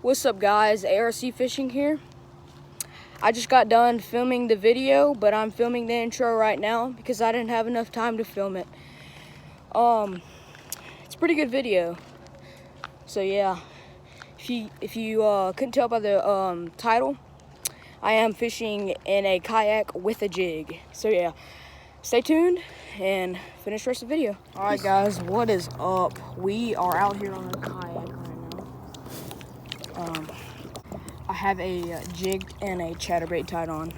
What's up guys, ARC Fishing here. I just got done filming the video, but I'm filming the intro right now because I didn't have enough time to film it. It's a pretty good video. So yeah, if you couldn't tell by the title, I am fishing in a kayak with a jig. So yeah, stay tuned and finish the rest of the video. All right guys, what is up? We are out here on a kayak right now. I have a jig and a chatterbait tied on.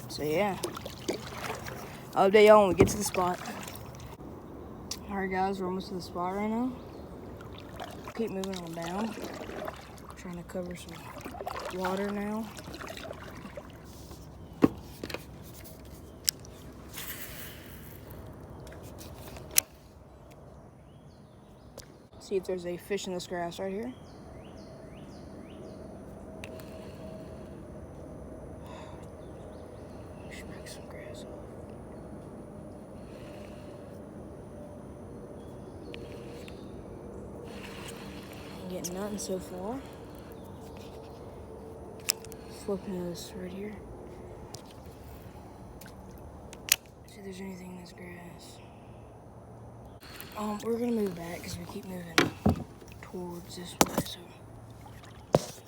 So yeah, I'll update y'all when we get to the spot. All right guys, we're almost to the spot right now. Keep moving on down. Trying to cover some water now. See if there's a fish in this grass right here. Break some grass off. I'm getting nothing so far. Flipping this right here. See if there's anything in this grass. We're gonna move back because we keep moving towards this way, so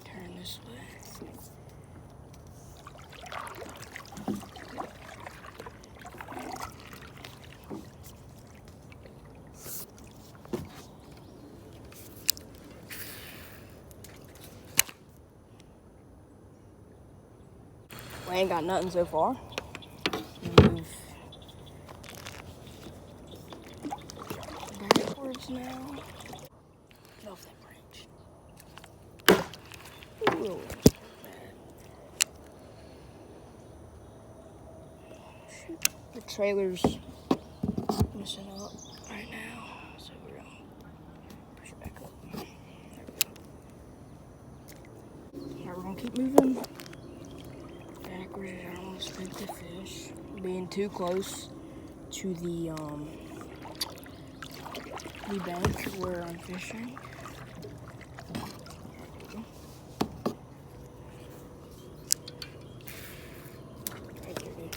turn this way. We ain't got nothing so far. Move backwards now. Get off that branch. Ooh. Shoot. The trailer's messing up right now, so we're gonna push it back up. There we go. Alright, we're gonna keep moving backwards. I don't want to spook the fish. Being too close to the bank where I'm fishing. Right there, dude.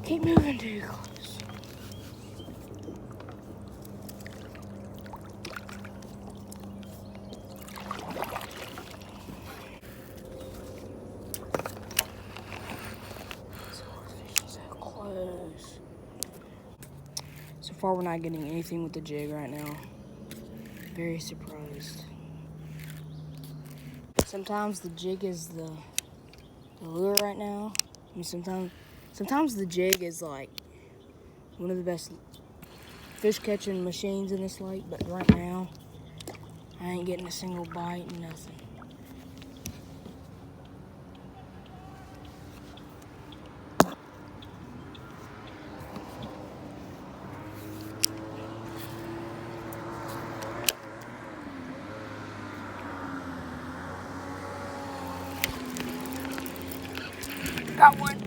Keep moving too close. So close. So far, we're not getting anything with the jig right now. Very surprised. Sometimes the jig is the lure right now. I mean, sometimes the jig is like one of the best fish catching machines in this lake, but right now I ain't getting a single bite, nothing. Got one.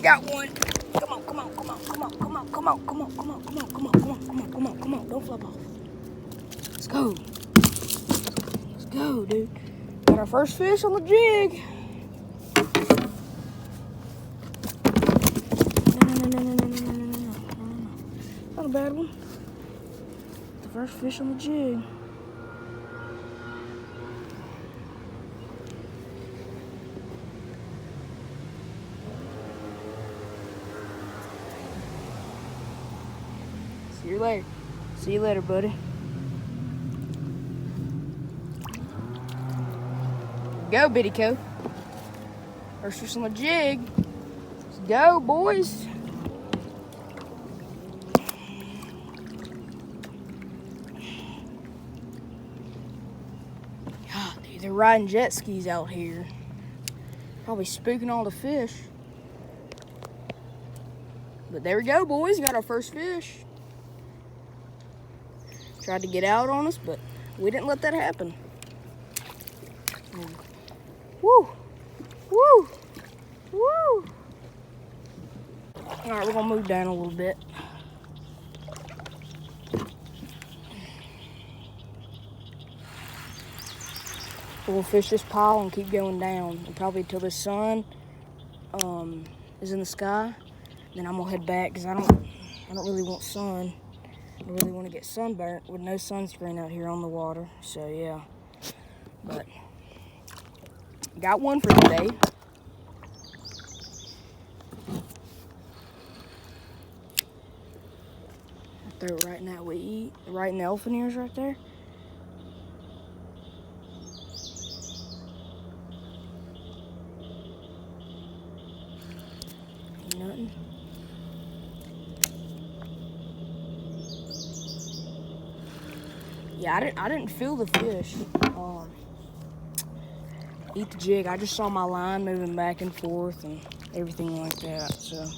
Got one. Come on, come on, come on, come on, come on, come on, come on, come on, come on, come on, come on, come on, come on, come on. Don't flip off. Let's go. Let's go, dude. Got our first fish on the jig. No. Not a bad one. The first fish on the jig. See you later. See you later, buddy. Go, Biddy Co. First fish on the jig. Let's go, boys. God, dude, they're riding jet skis out here. Probably spooking all the fish. But there we go, boys. Got our first fish. Tried to get out on us, but we didn't let that happen. Woo! Woo! Woo! All right, we're gonna move down a little bit. We'll fish this pile and keep going down, and probably till the sun is in the sky. Then I'm gonna head back because I don't really want sun. I don't really want to get sunburnt with no sunscreen out here on the water. So yeah, but got one for today. Throw it right in that we eat, right in the elephant ears right there. Nothing. Yeah, I didn't feel the fish eat the jig. I just saw my line moving back and forth and everything like that. So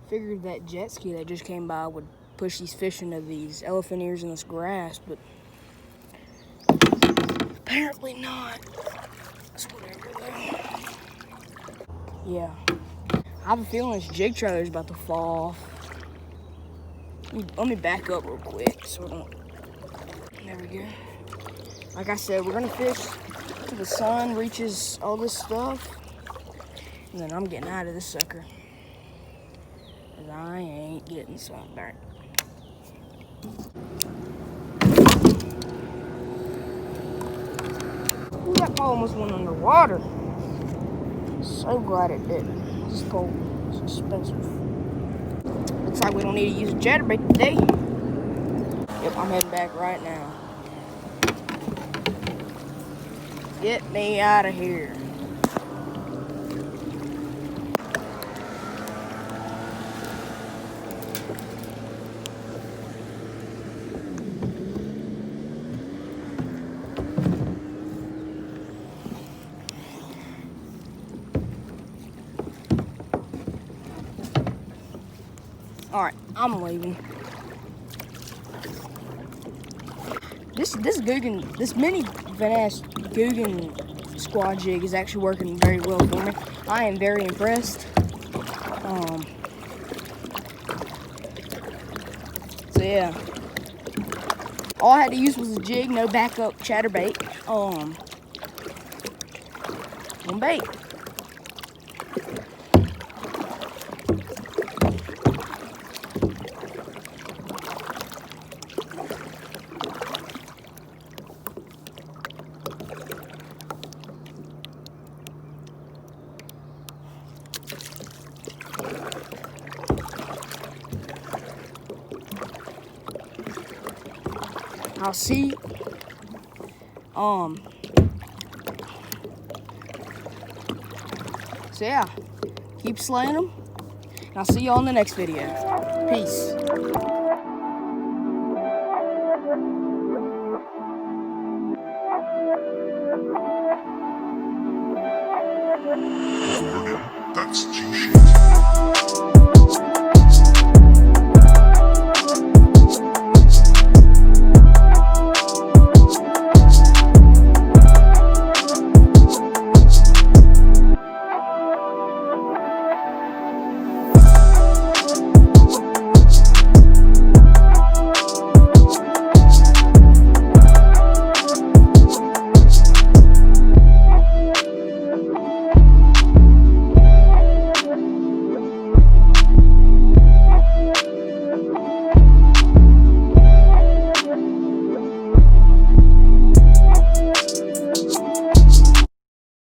figured that jet ski that just came by would push these fish into these elephant ears in this grass, but apparently not. That's whatever though. Yeah, I have a feeling this jig trailer is about to fall off. Let me back up real quick so I don't. There we go. Like I said, we're gonna fish till the sun reaches all this stuff, and then I'm getting out of this sucker. Cause I ain't getting sunburned. Ooh, that pole almost went underwater. So glad it didn't. This pole is expensive. Looks like we don't need to use a chatterbait today. Yep, I'm heading back right now. Get me out of here. All right, I'm leaving. This Googan, this mini Vanass Googan squad jig is actually working very well for me. I am very impressed. So yeah, all I had to use was a jig, no backup chatterbait. One bait. I'll see. So yeah, keep slaying them, and I'll see y'all in the next video. Peace. That's